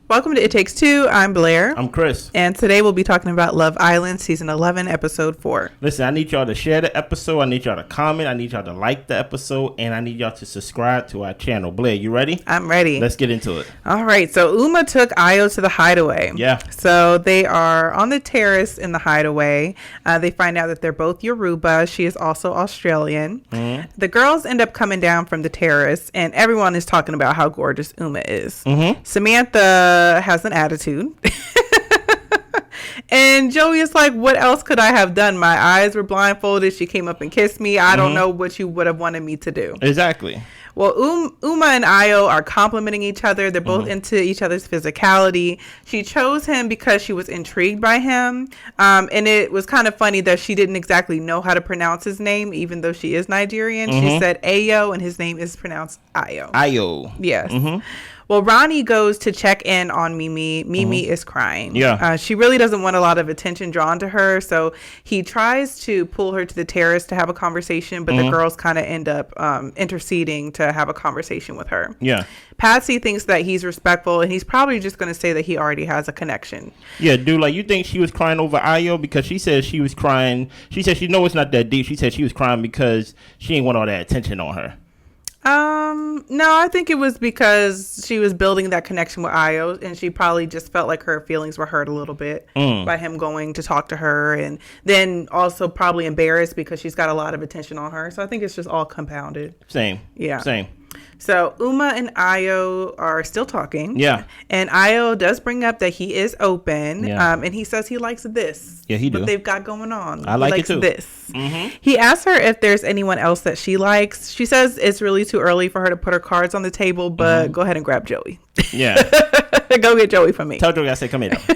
Welcome to It Takes Two. I'm Blair. I'm Chris. And today we'll be talking about Love Island, Season 11, Episode 4. Listen, I need y'all to share the episode. I need y'all to comment. I need y'all to like the episode. And I need y'all to subscribe to our channel. Blair, you ready? I'm ready. Let's get into it. All right. So Uma took Ayo to the hideaway. Yeah. So they are on the terrace in the hideaway. They find out that they're both Yoruba. She is also Australian. Mm-hmm. The girls end up coming down from the terrace, and everyone is talking about how gorgeous Uma is. Mm-hmm. Samantha has an attitude. And Joey is like, what else could I have done? My eyes were blindfolded. She came up and kissed me. I don't know what you would have wanted me to do. Exactly. Well, Uma and Ayo are complimenting each other. They're both into each other's physicality. She chose him because she was intrigued by him. And it was kind of funny that she didn't exactly know how to pronounce his name, even though she is Nigerian. She said Ayo, and his name is pronounced Ayo. Ayo. Yes. Well, Ronnie goes to check in on Mimi. Mimi is crying. Yeah. She really doesn't want a lot of attention drawn to her. So he tries to pull her to the terrace to have a conversation, but the girls kind of end up interceding to have a conversation with her. Yeah. Patsy thinks that he's respectful, and he's probably just going to say that he already has a connection. Yeah, dude, like, you think she was crying over Ayo? Because she said she was crying. She said she knows it's not that deep. She said she was crying because she ain't want all that attention on her. No, I think it was because she was building that connection with Ayo, and she probably just felt like her feelings were hurt a little bit by him going to talk to her, and then also probably embarrassed because she's got a lot of attention on her. So I think it's just all compounded. Same. Yeah. Same. So Uma and Ayo are still talking. Yeah. And Ayo does bring up that he is open. Yeah. And he says he likes this. Yeah, he do. What they've got going on. I like he likes it too. This. He asks her if there's anyone else that she likes. She says it's really too early for her to put her cards on the table, but go ahead and grab Joey. Yeah. Go get Joey for me. Tell Joey I said come here though.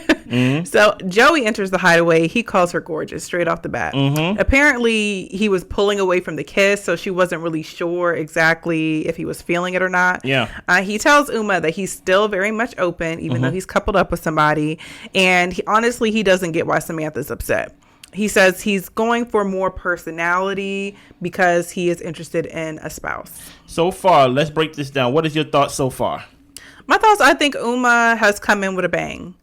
So Joey enters the hideaway. He calls her gorgeous straight off the bat. Apparently he was pulling away from the kiss, so she wasn't really sure exactly if he was feeling it or not. Yeah. He tells Uma that he's still very much open, even though he's coupled up with somebody. And honestly, he doesn't get why Samantha's upset. He says he's going for more personality because he is interested in a spouse. So far, let's break this down. What is your thoughts so far? My thoughts, I think Uma has come in with a bang.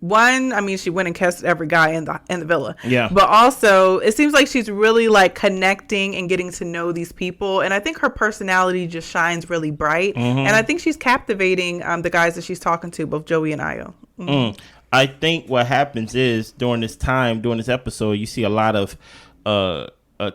One, I mean, she went and kissed every guy in the villa. Yeah. But also, it seems like she's really like connecting and getting to know these people. And I think her personality just shines really bright. And I think she's captivating the guys that she's talking to, both Joey and Ayo. I think what happens is during this episode, you see a lot of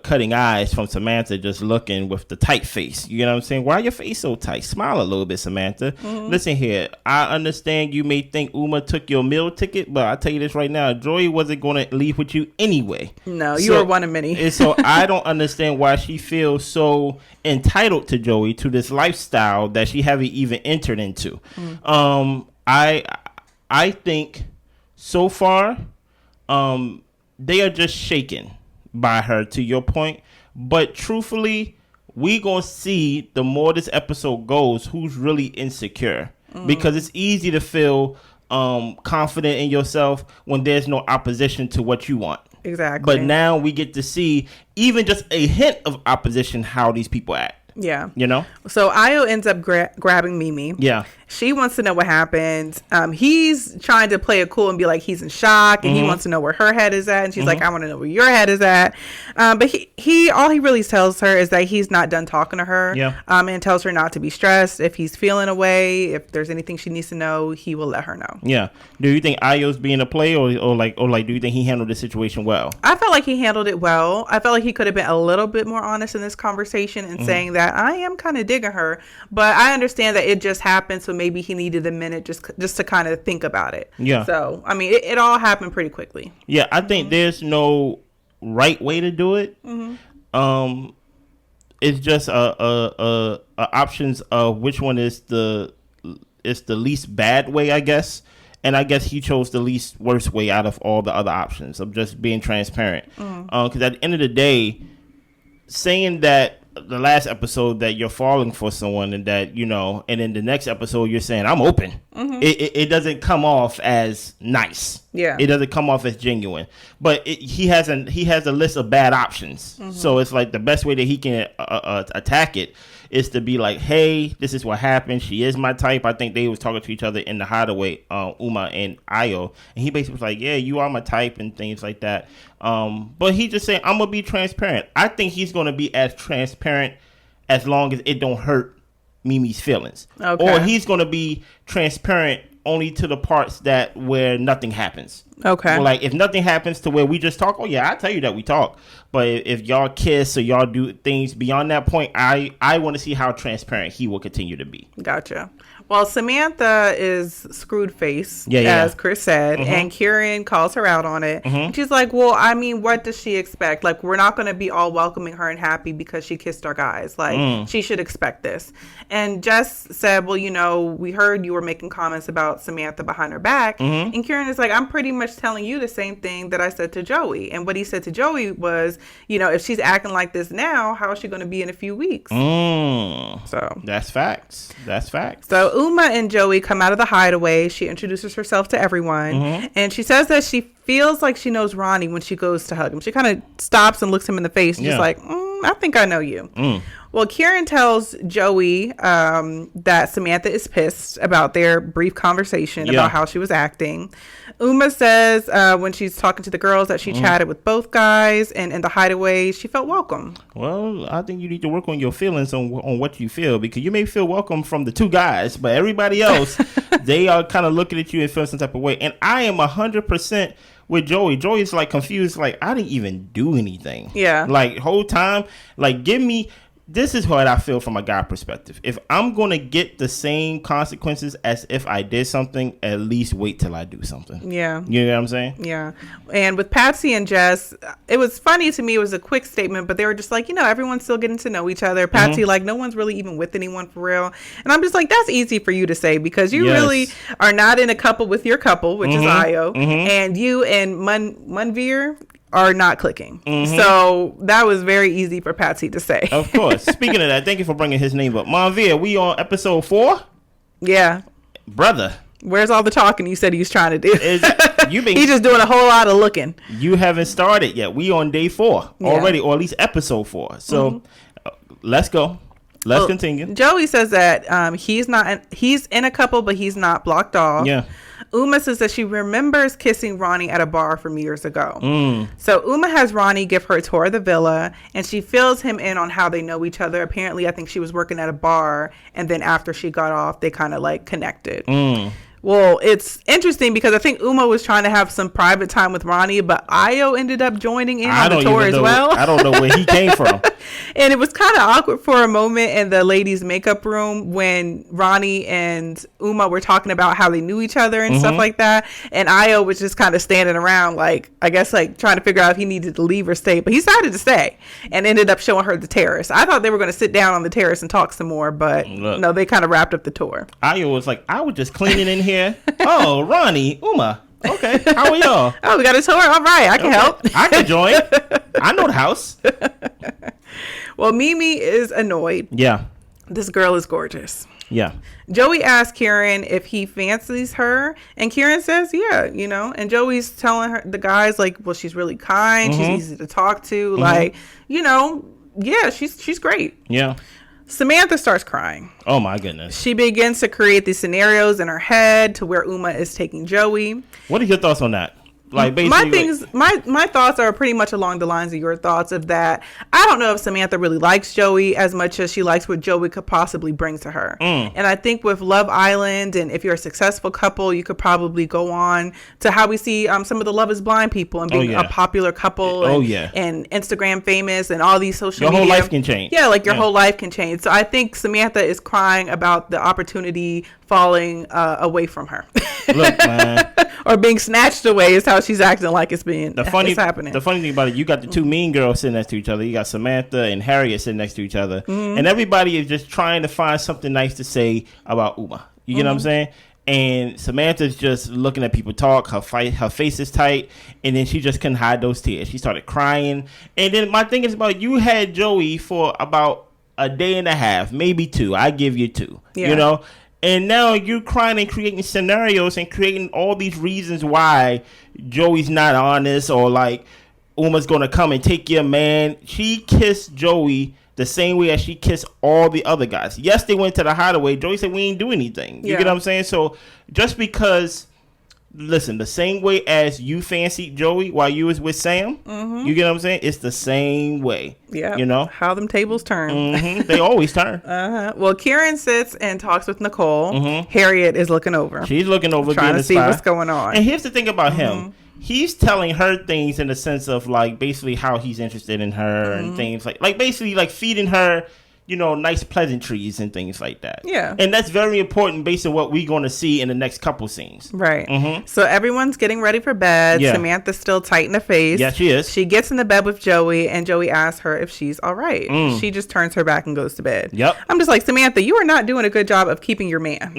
cutting eyes from Samantha just looking with the tight face. You know what I'm saying? Why your face so tight? Smile a little bit, Samantha. Listen here. I understand you may think Uma took your meal ticket, but I'll tell you this right now. Joey wasn't going to leave with you anyway. No, you are one of many. And so I don't understand why she feels so entitled to Joey, to this lifestyle that she haven't even entered into. I think so far they are just shaken by her, to your point. But truthfully, we gonna see the more this episode goes who's really insecure, because it's easy to feel confident in yourself when there's no opposition to what you want. Exactly. But now we get to see even just a hint of opposition, how these people act. Yeah. You know? So Ayo ends up grabbing Mimi. Yeah. She wants to know what happened. He's trying to play it cool and be like he's in shock, and he wants to know where her head is at. And she's like, I want to know where your head is at. But he all he really tells her is that he's not done talking to her. Yeah. And tells her not to be stressed. If he's feeling a way, if there's anything she needs to know, he will let her know. Yeah. Do you think Ayo's being a play, or do you think he handled the situation well? I felt like he handled it well. I felt like he could have been a little bit more honest in this conversation and saying that I am kind of digging her, but I understand that it just happened, so maybe he needed a minute just to kind of think about it. Yeah. So, I mean, it all happened pretty quickly. Yeah, I think there's no right way to do it. It's just options of which one is the least bad way, I guess. And I guess he chose the least worst way out of all the other options of just being transparent. Because at the end of the day, saying that the last episode that you're falling for someone and that, you know, and in the next episode you're saying I'm open. It doesn't come off as nice. Yeah. It doesn't come off as genuine. But he has a list of bad options. So it's like the best way that he can attack it is to be like, hey, this is what happened. She is my type. I think they was talking to each other in the hideaway, Uma and Ayo. And he basically was like, yeah, you are my type and things like that. But he just saying, I'm going to be transparent. I think he's going to be as transparent as long as it don't hurt Mimi's feelings. Okay. Or he's going to be transparent only to the parts that where nothing happens. Okay. Like if nothing happens to where we just talk, oh yeah, I tell you that we talk. But if y'all kiss or y'all do things beyond that point, I want to see how transparent he will continue to be. Gotcha. Well, Samantha is screwed face, as Chris said, and Kieran calls her out on it. And she's like, well, I mean, what does she expect? Like, we're not going to be all welcoming her and happy because she kissed our guys. Like, she should expect this. And Jess said, well, you know, we heard you were making comments about Samantha behind her back. And Kieran is like, I'm pretty much telling you the same thing that I said to Joey. And what he said to Joey was, you know, if she's acting like this now, how is she going to be in a few weeks? So that's facts. That's facts. So Uma and Joey come out of the hideaway. She introduces herself to everyone. And she says that she feels like she knows Ronnie when she goes to hug him. She kind of stops and looks him in the face and just like, I think I know you. Well, Kieran tells Joey that Samantha is pissed about their brief conversation about how she was acting. Uma says when she's talking to the girls that she chatted with both guys, and in the hideaway, she felt welcome. Well, I think you need to work on your feelings on what you feel, because you may feel welcome from the two guys, but everybody else, they are kind of looking at you and feel some type of way. And I am 100% with Joey. Joey's like confused, like I didn't even do anything. Yeah. Like whole time, like give me. This is what I feel from a guy perspective. If I'm going to get the same consequences as if I did something, at least wait till I do something. Yeah. You know what I'm saying? Yeah. And with Patsy and Jess, it was funny to me. It was a quick statement, but they were just like, you know, everyone's still getting to know each other. Patsy, like, no one's really even with anyone for real. And I'm just like, that's easy for you to say because you really are not in a couple with your couple, which is Ayo. And you and Munveer are not clicking. So that was very easy for Patsy to say. Of course. Speaking of that, thank you for bringing his name up. Munveer, we on episode 4? Yeah. Brother. Where's all the talking you said he was trying to do? He's just doing a whole lot of looking. You haven't started yet. We on day 4 already, or at least episode 4. So let's go. Let's continue. Joey says that he's in a couple, but he's not blocked off. Yeah. Uma says that she remembers kissing Ronnie at a bar from years ago. So Uma has Ronnie give her a tour of the villa, and she fills him in on how they know each other. Apparently, I think she was working at a bar, and then after she got off, they kind of like connected. Well, it's interesting because I think Uma was trying to have some private time with Ronnie, but Ayo ended up joining in on the tour as well. I don't know where he came from. And it was kind of awkward for a moment in the ladies' makeup room when Ronnie and Uma were talking about how they knew each other and stuff like that. And Ayo was just kind of standing around, like, I guess, like trying to figure out if he needed to leave or stay. But he decided to stay and ended up showing her the terrace. I thought they were going to sit down on the terrace and talk some more, but no, they kind of wrapped up the tour. Ayo was like, I was just cleaning in here. Oh, Ronnie, Uma. Okay, how are y'all? Oh, we got a tour? All right, I can help. I can join. I know the house. Well, Mimi is annoyed. Yeah. This girl is gorgeous. Yeah. Joey asks Kieran if he fancies her, and Kieran says, yeah, you know. And Joey's telling her, the guys, like, well, she's really kind. She's easy to talk to. Like, you know, yeah, she's great. Yeah. Samantha starts crying. Oh, my goodness. She begins to create these scenarios in her head to where Uma is taking Joey. What are your thoughts on that? Like basically, my thoughts are pretty much along the lines of your thoughts of that. I don't know if Samantha really likes Joey as much as she likes what Joey could possibly bring to her. And I think with Love Island, and if you're a successful couple, you could probably go on to how we see some of the Love is Blind people and being a popular couple and Instagram famous and all these social media. Your whole life can change. Yeah, like your whole life can change. So I think Samantha is crying about the opportunity falling away from her. Look, man. Or being snatched away is how she's acting like it's happening. The funny thing about it, you got the two mean girls sitting next to each other. You got Samantha and Harriet sitting next to each other. And everybody is just trying to find something nice to say about Uma. You get what I'm saying? And Samantha's just looking at people talk. Her face is tight. And then she just couldn't hide those tears. She started crying. And then my thing is about, you had Joey for about a day and a half, maybe 2. I give you 2. Yeah. You know? And now you're crying and creating scenarios and creating all these reasons why Joey's not honest, or like Uma's gonna come and take your man. She kissed Joey the same way as she kissed all the other guys. Yes, they went to the hideaway. Joey said we ain't do anything. You get what I'm saying? So just because, listen, the same way as you fancied Joey while you was with Sam, you get what I'm saying? It's the same way. Yeah. You know? How them tables turn. They always turn. Well, Kieran sits and talks with Nicole. Harriet is looking over. She's looking over, trying to see what's going on. And here's the thing about him. He's telling her things in the sense of like basically how he's interested in her and things like basically like feeding her, you know, nice pleasantries and things like that. Yeah. And that's very important based on what we're going to see in the next couple scenes. Right. So everyone's getting ready for bed. Yeah. Samantha's still tight in the face. Yeah, she is. She gets in the bed with Joey, and Joey asks her if she's all right. She just turns her back and goes to bed. Yep. I'm just like, Samantha, you are not doing a good job of keeping your man.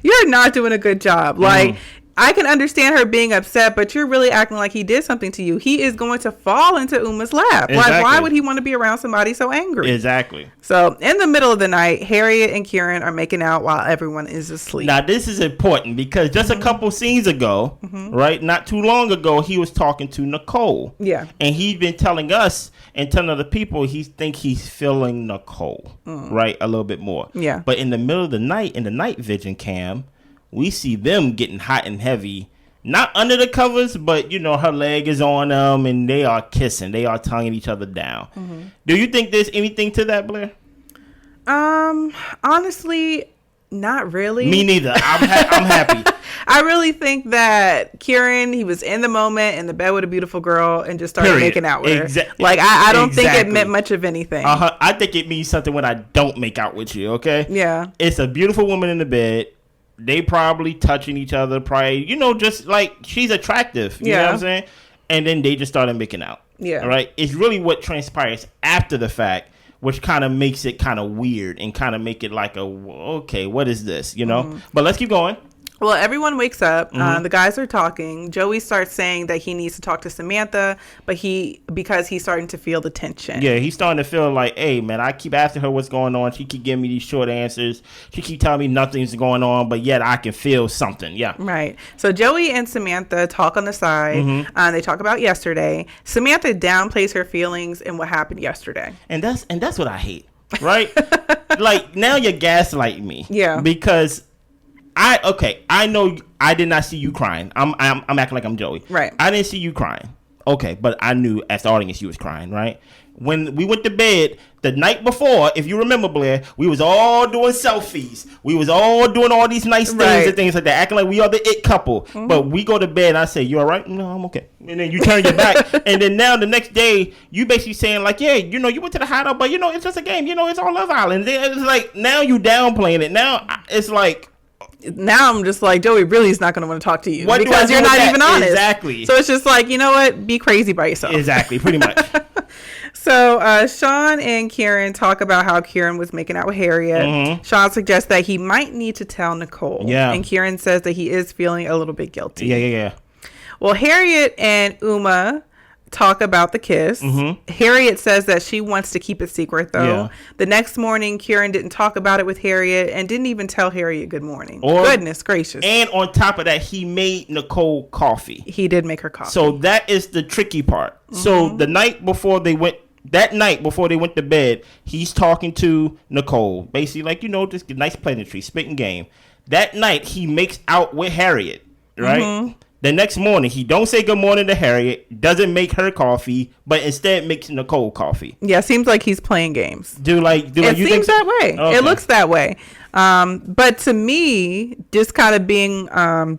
You're not doing a good job. Like, I can understand her being upset, but you're really acting like he did something to you. He is going to fall into Uma's lap. Exactly. Like, why would he want to be around somebody so angry? Exactly. So, in the middle of the night, Harriet and Kieran are making out while everyone is asleep. Now, this is important because just a couple scenes ago, right, not too long ago, he was talking to Nicole. Yeah. And he's been telling us and telling other people he's feeling Nicole, right, a little bit more. Yeah. But in the middle of the night, in the night vision cam, we see them getting hot and heavy. Not under the covers, but, you know, her leg is on them, and they are kissing. They are tonguing each other down. Do you think there's anything to that, Blair? Honestly, not really. Me neither. I'm happy. I really think that Kieran, he was in the moment in the bed with a beautiful girl and just started making out with her. Like, I don't think it meant much of anything. I think it means something when I don't make out with you, okay? Yeah. It's a beautiful woman in the bed. They probably touching each other, probably, you know, just like she's attractive. You know what I'm saying? And then they just started making out. Yeah. Right? It's really what transpires after the fact, which kind of makes it kind of weird and kind of make it like okay, what is this? You know? But let's keep going. Well, everyone wakes up. The guys are talking. Joey starts saying that he needs to talk to Samantha, but because he's starting to feel the tension. Yeah, he's starting to feel like, hey, man, I keep asking her what's going on. She keep giving me these short answers. She keep telling me nothing's going on, but yet I can feel something. Yeah. Right. So Joey and Samantha talk on the side. They talk about yesterday. Samantha downplays her feelings and what happened yesterday. And that's what I hate. Right? Like, now you're gaslighting me. Yeah. Because I know I did not see you crying. I'm acting like I'm Joey. Right. I didn't see you crying. Okay, but I knew as the audience you was crying, right? When we went to bed the night before, if you remember, Blair, we was all doing selfies. We was all doing all these nice things and things like that, acting like we are the it couple. But we go to bed and I say, you all right? No, I'm okay. And then you turn your back. And then now the next day, you basically saying like, yeah, you know, you went to the hideout, but, you know, it's just a game. You know, it's on Love Island. It's like, now you downplaying it. Now it's like... Now I'm just like, Joey really is not going to want to talk to you because you're not even honest. Exactly. So it's just like, you know what? Be crazy by yourself. Exactly. Pretty much. So Sean and Kieran talk about how Kieran was making out with Harriet. Sean suggests that he might need to tell Nicole. Yeah. And Kieran says that he is feeling a little bit guilty. Yeah. Well, Harriet and Uma talk about the kiss. Harriet says that she wants to keep it secret, though. Yeah. The next morning, Kieran didn't talk about it with Harriet and didn't even tell Harriet good morning. Goodness gracious. And on top of that, he made Nicole coffee. He did make her coffee. So that is the tricky part. So the night before they went... That night before they went to bed, he's talking to Nicole. Basically, like, you know, just a nice pleasantry, spitting game. That night, he makes out with Harriet, right? The next morning, he don't say good morning to Harriet, doesn't make her coffee, but instead makes Nicole coffee. Yeah, seems like he's playing games. It seems that way. Okay. It looks that way. But to me, just kind of being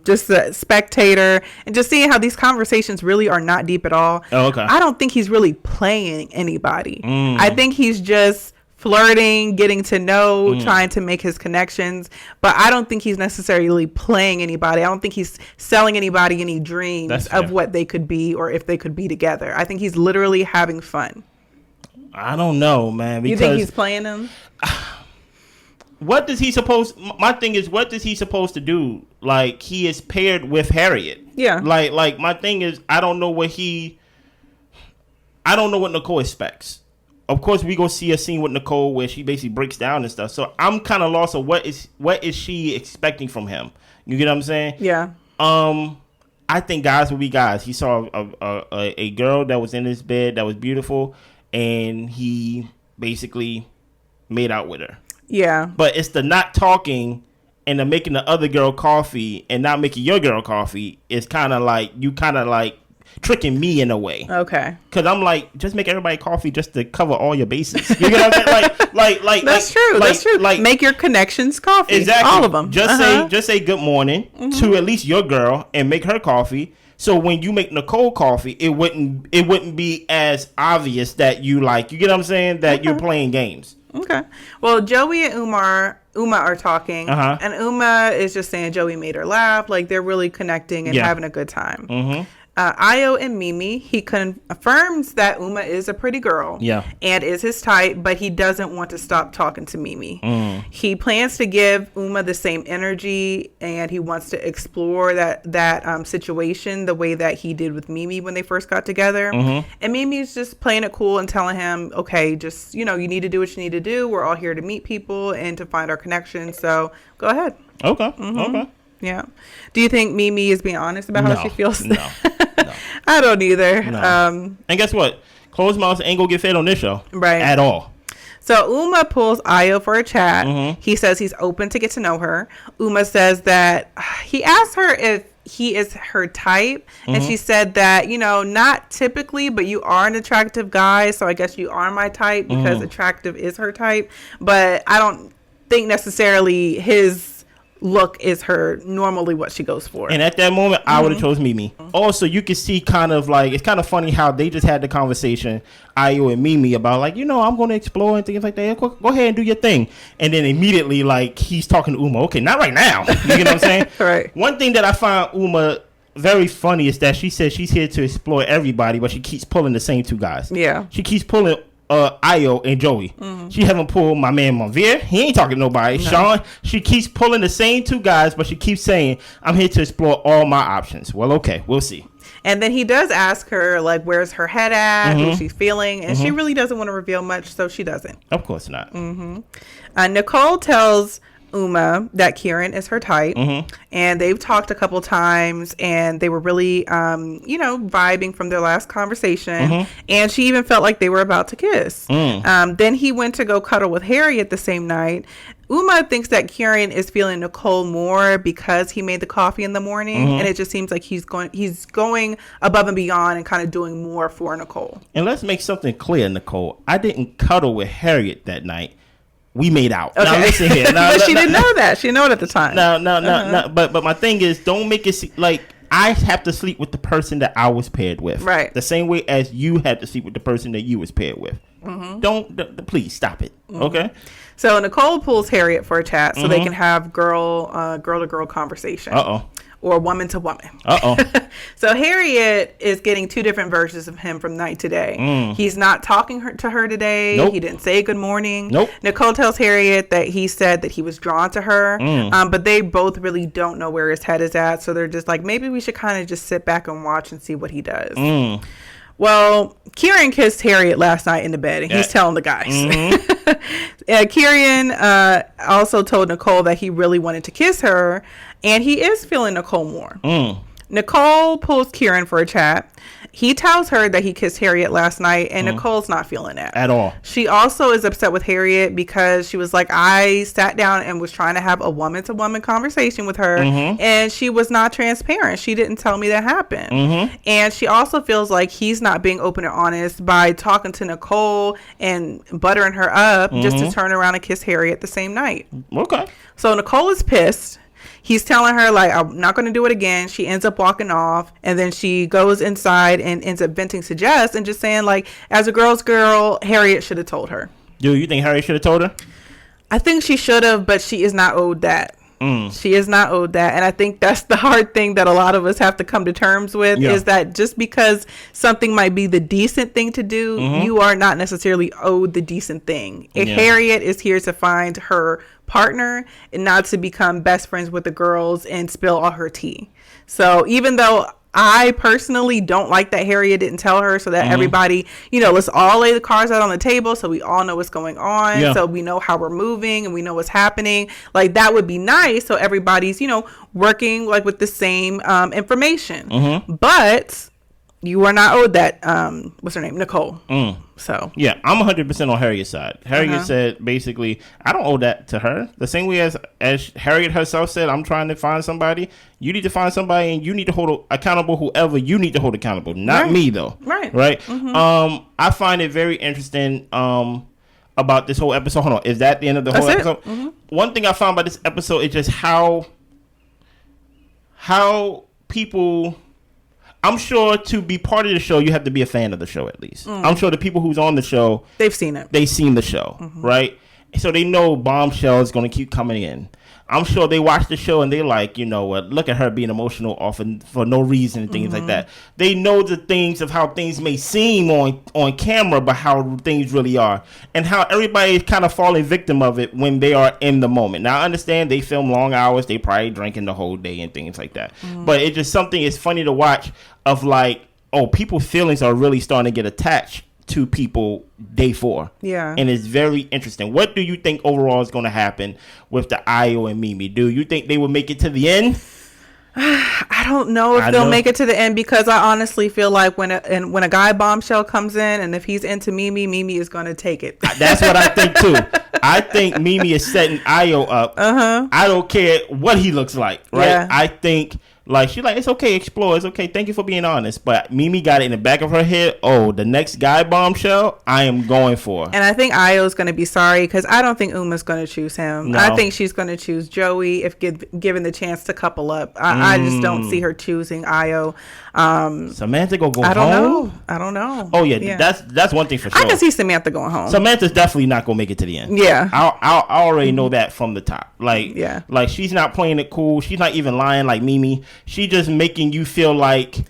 just a spectator and just seeing how these conversations really are not deep at all. Oh, okay. I don't think he's really playing anybody. I think he's just flirting, getting to know, trying to make his connections. But I don't think he's necessarily playing anybody. I don't think he's selling anybody any dreams of what they could be or if they could be together. I think he's literally having fun. I don't know, man. You think he's playing them? What does he my thing is, what does he supposed to do? Like, he is paired with Harriet. Yeah. Like my thing is, I don't know what Nicole expects. of course, we gonna see a scene with Nicole where she basically breaks down and stuff. So I'm kind of lost of what is she expecting from him? You get what I'm saying? Yeah. I think guys will be guys. He saw a girl that was in his bed that was beautiful, and he basically made out with her. Yeah. But it's the not talking and the making the other girl coffee and not making your girl coffee is kind of like you kind of like tricking me in a way. Okay. Because I'm like, just make everybody coffee just to cover all your bases. You get what I'm saying? Like that's true. That's true. Like, make your connections coffee. Exactly. All of them. Just say good morning to at least your girl and make her coffee. So when you make Nicole coffee, it wouldn't be as obvious that you get what I'm saying, that you're playing games. Okay. Well, Joey and Uma are talking, and Uma is just saying Joey made her laugh. Like, they're really connecting and having a good time. Mm-hmm. Ayo and Mimi, he confirms that Uma is a pretty girl and is his type, but he doesn't want to stop talking to Mimi. He plans to give Uma the same energy, and he wants to explore that situation the way that he did with Mimi when they first got together. And Mimi's just playing it cool and telling him, okay, just, you need to do what you need to do. We're all here to meet people and to find our connection. So go ahead. Okay. Okay. Yeah. Do you think Mimi is being honest about how she feels? No. I don't either. No. And guess what? Closed mouths ain't gonna get fed on this show. Right. At all. So Uma pulls Ayo for a chat. He says he's open to get to know her. Uma says that he asked her if he is her type. And she said that, not typically, but you are an attractive guy. So I guess you are my type because attractive is her type. But I don't think necessarily his look is her normally what she goes for. And at that moment, I would have chose Mimi. Also, you can see it's kind of funny how they just had the conversation, Ayo and Mimi, about I'm going to explore and things like that. Go ahead and do your thing. And then immediately, he's talking to Uma. Okay, not right now. You get what I'm saying? Right. One thing that I find Uma very funny is that she says she's here to explore everybody, but she keeps pulling the same two guys. Yeah. She keeps pulling Ayo and Joey. She haven't pulled my man Mavir. He ain't talking to nobody. No. Sean. She keeps pulling the same two guys, but she keeps saying, I'm here to explore all my options. Well, okay, we'll see. And then he does ask her, where's her head at, who she's feeling, and she really doesn't want to reveal much, so she doesn't. Of course not. Nicole tells Uma that Kieran is her type, and they've talked a couple times, and they were really vibing from their last conversation, and she even felt like they were about to kiss. Then he went to go cuddle with Harriet the same night. Uma thinks that Kieran is feeling Nicole more because he made the coffee in the morning, and it just seems like he's going above and beyond and kind of doing more for Nicole. And let's make something clear, Nicole. I didn't cuddle with Harriet that night. We made out. Okay. Now listen here. But she didn't know that. She didn't know it at the time. No. But my thing is, don't make it like I have to sleep with the person that I was paired with. Right. The same way as you had to sleep with the person that you was paired with. Please stop it. Okay. So Nicole pulls Harriet for a chat so they can have girl to girl conversation. Or woman to woman. So Harriet is getting two different versions of him from night to day. He's not talking to her today. Nope. He didn't say good morning. Nope. Nicole tells Harriet that he said that he was drawn to her, but they both really don't know where his head is at. So they're just like, maybe we should kind of just sit back and watch and see what he does. Well, Kieran kissed Harriet last night in the bed, and he's telling the guys. Kieran also told Nicole that he really wanted to kiss her, and he is feeling Nicole more. Nicole pulls Kieran for a chat. He tells her that he kissed Harriet last night, and Nicole's not feeling that at all. She also is upset with Harriet because she was like, I sat down and was trying to have a woman-to-woman conversation with her, and she was not transparent. She didn't tell me that happened. And she also feels like he's not being open and honest by talking to Nicole and buttering her up just to turn around and kiss Harriet the same night. Okay. So Nicole is pissed. He's telling her, I'm not going to do it again. She ends up walking off, and then she goes inside and ends up venting to Jess and just saying, as a girl's girl, Harriet should have told her. Dude, you think Harriet should have told her? I think she should have, but she is not owed that. She is not owed that. And I think that's the hard thing that a lot of us have to come to terms with is that just because something might be the decent thing to do, you are not necessarily owed the decent thing. Harriet is here to find her partner and not to become best friends with the girls and spill all her tea. So even though I personally don't like that Harriet didn't tell her, so that everybody, let's all lay the cards out on the table so we all know what's going on. Yeah. So we know how we're moving and we know what's happening. Like, that would be nice. So everybody's, working like with the same information. But you are not owed that. What's her name? Nicole. So yeah, I'm 100% on Harriet's side. Harriet said basically, I don't owe that to her. The same way as Harriet herself said, I'm trying to find somebody. You need to find somebody, and you need to hold accountable whoever you need to hold accountable. Not me though. Right. I find it very interesting. About this whole episode. Hold on, is that the end of the whole episode? One thing I found about this episode is just how people. I'm sure to be part of the show, you have to be a fan of the show at least. I'm sure the people who's on the show, they've seen it. They've seen the show, right? So they know Bombshell is going to keep coming in. I'm sure they watch the show and they're like, you know what, look at her being emotional often for no reason and things like that. They know the things of how things may seem on camera, but how things really are. And how everybody is kind of falling victim of it when they are in the moment. Now, I understand they film long hours. They probably drinking the whole day and things like that. But it's just something, it's funny to watch of like, oh, people's feelings are really starting to get attached to people day 4. Yeah. And it's very interesting. What do you think overall is going to happen with the Ayo and Mimi? Do you think they will make it to the end? I don't know if they'll make it to the end, because I honestly feel like when a guy Bombshell comes in, and if he's into Mimi is going to take it. That's what I think too. I think Mimi is setting Ayo up. I don't care what he looks like, right? Yeah. I think like she's like, it's okay, explore, it's okay, thank you for being honest. But Mimi got it in the back of her head. Oh, the next guy Bombshell, I am going for. And I think Ayo's going to be sorry, because I don't think Uma's going to choose him. No. I think she's going to choose Joey if given the chance to couple up. I just don't see her choosing Ayo. Samantha go home? I don't know. Oh yeah. That's one thing for sure. I can see Samantha going home. Samantha's definitely not gonna make it to the end. Yeah. I already know that from the top. Like she's not playing it cool. She's not even lying like Mimi. She just making you feel like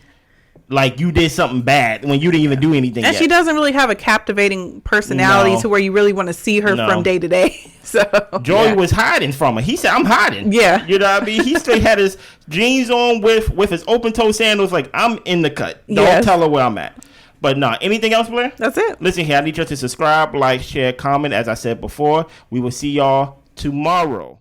you did something bad when you didn't even do anything and yet. She doesn't really have a captivating personality to where you really want to see her from day to day. So Joey was hiding from her. He said, I'm hiding. Yeah. You know what I mean? He still had his jeans on with his open toe sandals, like, I'm in the cut. Don't tell her where I'm at. But nah, anything else, Blair? That's it. Listen here, I need you to subscribe, like, share, comment. As I said before, we will see y'all tomorrow.